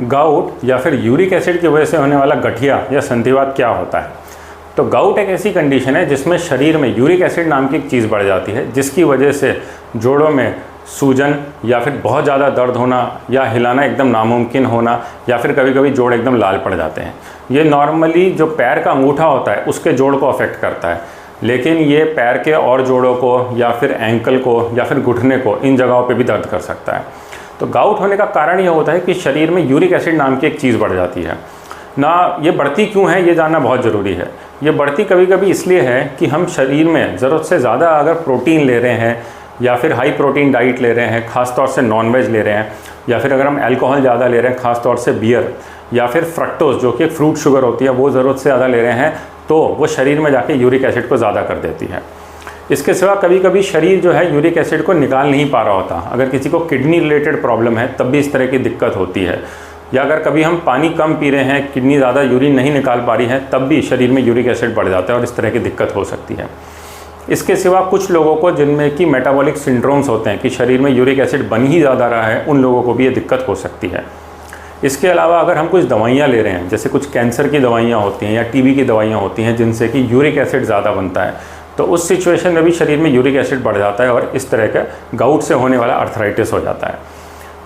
Gout या फिर uric acid की वजह से होने वाला गठिया या संधिवात क्या होता है। तो गाउट एक ऐसी कंडीशन है जिसमें शरीर में यूरिक एसिड नाम की एक चीज़ बढ़ जाती है, जिसकी वजह से जोड़ों में सूजन या फिर बहुत ज़्यादा दर्द होना या हिलाना एकदम नामुमकिन होना या फिर कभी कभी जोड़ एकदम लाल पड़ जाते हैं। ये नॉर्मली जो पैर का अंगूठा होता है उसके जोड़ को अफेक्ट करता है, लेकिन ये पैर के और जोड़ों को या फिर एंकल को या फिर घुटने को, इन जगहों पे भी दर्द कर सकता है। तो गाउट होने का कारण ये होता है कि शरीर में यूरिक एसिड नाम की एक चीज़ बढ़ जाती है ना। ये बढ़ती क्यों है ये जानना बहुत ज़रूरी है। ये बढ़ती कभी कभी इसलिए है कि हम शरीर में ज़रूरत से ज़्यादा अगर प्रोटीन ले रहे हैं या फिर हाई प्रोटीन डाइट ले रहे हैं, ख़ास तौर से नॉनवेज ले रहे हैं, या फिर अगर हम अल्कोहल ज़्यादा ले रहे हैं, ख़ास तौर से बियर, या फिर फ्रक्टोज जो कि एक फ्रूट शुगर होती है वो ज़रूरत से ज़्यादा ले रहे हैं, तो वो शरीर में जाके यूरिक एसिड को ज़्यादा कर देती है। इसके सिवा कभी कभी शरीर जो है यूरिक एसिड को निकाल नहीं पा रहा होता। अगर किसी को किडनी रिलेटेड प्रॉब्लम है तब भी इस तरह की दिक्कत होती है, या अगर कभी हम पानी कम पी रहे हैं, किडनी ज़्यादा यूरिन नहीं निकाल पा रही है, तब भी शरीर में यूरिक एसिड बढ़ जाता है और इस तरह की दिक्कत हो सकती है। इसके सिवा कुछ लोगों को जिनमें कि मेटाबॉलिक सिंड्रोम्स होते हैं कि शरीर में यूरिक एसिड बन ही ज़्यादा रहा है, उन लोगों को भी ये दिक्कत हो सकती है। इसके अलावा अगर हम कुछ दवाइयाँ ले रहे हैं, जैसे कुछ कैंसर की दवाइयाँ होती हैं या टीबी की दवाइयाँ होती हैं जिनसे कि यूरिक एसिड ज़्यादा बनता है, तो उस सिचुएशन में भी शरीर में यूरिक एसिड बढ़ जाता है और इस तरह का गाउट से होने वाला अर्थराइटिस हो जाता है।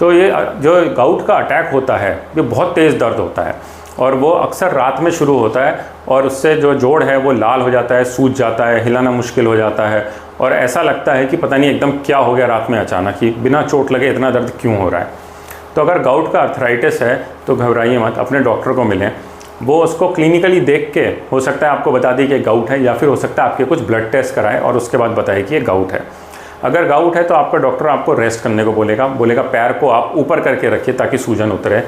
तो ये जो गाउट का अटैक होता है ये बहुत तेज़ दर्द होता है और वो अक्सर रात में शुरू होता है और उससे जो जोड़ है वो लाल हो जाता है, सूज जाता है, हिलाना मुश्किल हो जाता है और ऐसा लगता है कि पता नहीं एकदम क्या हो गया रात में अचानक ही, बिना चोट लगे इतना दर्द क्यों हो रहा है। तो अगर गाउट का अर्थराइटिस है तो घबराइए मत, अपने डॉक्टर को मिलें। वो उसको क्लिनिकली देख के हो सकता है आपको बता दी कि गाउट है, या फिर हो सकता है आपके कुछ ब्लड टेस्ट कराएं और उसके बाद बताए कि ये गाउट है। अगर गाउट है तो आपका डॉक्टर आपको रेस्ट करने को बोलेगा पैर को आप ऊपर करके रखिए ताकि सूजन उतरे।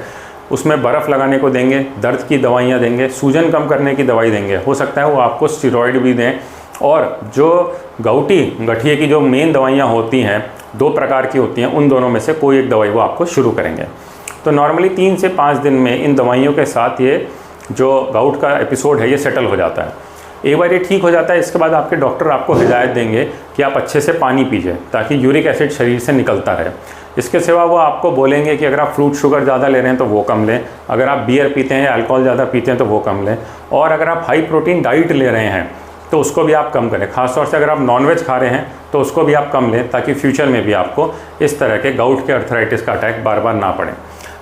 उसमें बर्फ़ लगाने को देंगे, दर्द की दवाइयाँ देंगे, सूजन कम करने की दवाई देंगे, हो सकता है वो आपको स्टेरॉइड भी दें। और जो गठिए की जो मेन दवाइयाँ होती हैं, 2 प्रकार की होती हैं, उन दोनों में से कोई एक दवाई वो आपको शुरू करेंगे। तो नॉर्मली 3 से 5 दिन में इन दवाइयों के साथ ये जो गाउट का एपिसोड है ये सेटल हो जाता है। एक बार ये ठीक हो जाता है, इसके बाद आपके डॉक्टर आपको हिदायत देंगे कि आप अच्छे से पानी पीजिए ताकि यूरिक एसिड शरीर से निकलता रहे। इसके सिवा वो आपको बोलेंगे कि अगर आप फ्रूट शुगर ज़्यादा ले रहे हैं तो वो कम लें, अगर आप बियर पीते हैं या अल्कोहल ज़्यादा पीते हैं तो वो कम लें, और अगर आप हाई प्रोटीन डाइट ले रहे हैं तो उसको भी आप कम करें। खासतौर से अगर आप नॉनवेज खा रहे हैं तो उसको भी आप कम लें ताकि फ्यूचर में भी आपको इस तरह के गाउट के अर्थराइटिस का अटैक बार बार ना पड़े।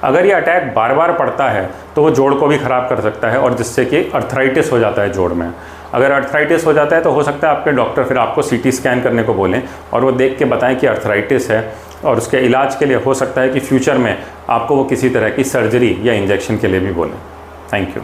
अगर ये अटैक बार बार पड़ता है तो वो जोड़ को भी ख़राब कर सकता है और जिससे कि अर्थराइटिस हो जाता है जोड़ में। अगर अर्थराइटिस हो जाता है तो हो सकता है आपके डॉक्टर फिर आपको सीटी स्कैन करने को बोलें और वो देख के बताएं कि अर्थराइटिस है, और उसके इलाज के लिए हो सकता है कि फ्यूचर में आपको वो किसी तरह की सर्जरी या इंजेक्शन के लिए भी बोलें। Thank you.